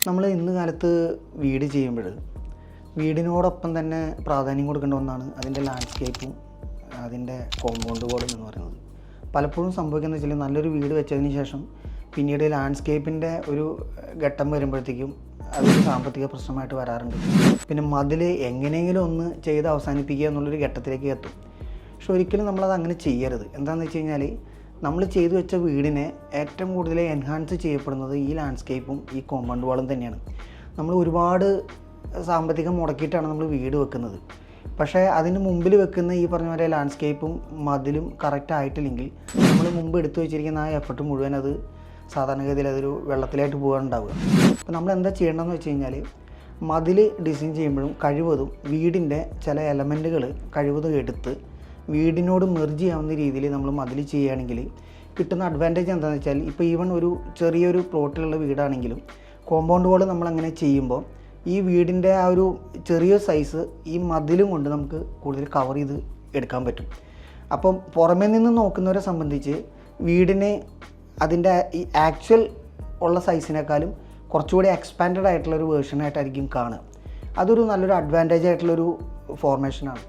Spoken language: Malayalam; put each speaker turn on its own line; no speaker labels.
നമ്മൾ ഇന്ന് കാലത്ത് വീട് ചെയ്യുമ്പോൾ വീടിനോടൊപ്പം തന്നെ പ്രാധാന്യം കൊടുക്കേണ്ട ഒന്നാണ് അതിൻ്റെ ലാൻഡ്സ്കേപ്പും അതിൻ്റെ കോമ്പൗണ്ട് വാളും എന്ന് പറയുന്നത്. പലപ്പോഴും സംഭവിക്കുന്നത് വെച്ചാൽ നല്ലൊരു വീട് വെച്ചതിന് ശേഷം പിന്നീട് ലാൻഡ്സ്കേപ്പിൻ്റെ ഒരു ഘട്ടം വരുമ്പോഴത്തേക്കും അതൊരു സാമ്പത്തിക പ്രശ്നമായിട്ട് വരാറുണ്ട്. പിന്നെ മതിൽ എങ്ങനെയെങ്കിലും ഒന്ന് ചെയ്ത് അവസാനിപ്പിക്കുക എന്നുള്ളൊരു ഘട്ടത്തിലേക്ക് എത്തും. പക്ഷെ ഒരിക്കലും നമ്മളത് അങ്ങനെ ചെയ്യരുത്. എന്താണെന്ന് വെച്ച് കഴിഞ്ഞാൽ നമ്മൾ ചെയ്തു വെച്ച വീടിനെ ഏറ്റവും കൂടുതൽ എൻഹാൻസ് ചെയ്യപ്പെടുന്നത് ഈ ലാൻഡ്സ്കേപ്പും ഈ കോമ്പൗണ്ട് വാളും തന്നെയാണ്. നമ്മൾ ഒരുപാട് സാമ്പത്തികം മുടക്കിയിട്ടാണ് നമ്മൾ വീട് വെക്കുന്നത്. പക്ഷേ അതിന് മുമ്പിൽ വെക്കുന്ന ഈ പറഞ്ഞ പോലെ ലാൻഡ്സ്കേപ്പും മതിലും കറക്റ്റ് ആയിട്ടില്ലെങ്കിൽ നമ്മൾ മുമ്പ് എടുത്തു വെച്ചിരിക്കുന്ന ആ എഫർട്ട് മുഴുവൻ അത് സാധാരണഗതിയിൽ അതൊരു വെള്ളത്തിലായിട്ട് പോകാനുണ്ടാവുക. അപ്പോൾ നമ്മൾ എന്താ ചെയ്യേണ്ടതെന്ന് വെച്ച് കഴിഞ്ഞാൽ മതിൽ ഡിസൈൻ ചെയ്യുമ്പോഴും കഴിവതും വീടിൻ്റെ ചില എലമെൻറ്റുകൾ കഴിവതും എടുത്ത് വീടിനോട് മെർജ് ചെയ്യാവുന്ന രീതിയിൽ നമ്മൾ മതിൽ ചെയ്യുകയാണെങ്കിൽ കിട്ടുന്ന അഡ്വാൻറ്റേജ് എന്താണെന്ന് വെച്ചാൽ ഇപ്പോൾ ഈവൺ ഒരു ചെറിയൊരു പ്ലോട്ടിലുള്ള വീടാണെങ്കിലും കോമ്പൗണ്ട് വാൾ നമ്മളങ്ങനെ ചെയ്യുമ്പോൾ ഈ വീടിൻ്റെ ആ ഒരു ചെറിയ സൈസ് ഈ മതിലും കൊണ്ട് നമുക്ക് കൂടുതൽ കവർ ചെയ്ത് എടുക്കാൻ പറ്റും. അപ്പം പുറമേ നിന്ന് നോക്കുന്നവരെ സംബന്ധിച്ച് വീടിനെ അതിൻ്റെ ഈ ആക്ച്വൽ ഉള്ള സൈസിനേക്കാളും കുറച്ചുകൂടി എക്സ്പാൻഡഡ് ആയിട്ടുള്ളൊരു വേർഷനായിട്ടായിരിക്കും കാണുക. അതൊരു നല്ലൊരു അഡ്വാൻറ്റേജ് ആയിട്ടുള്ളൊരു ഫോർമേഷനാണ്.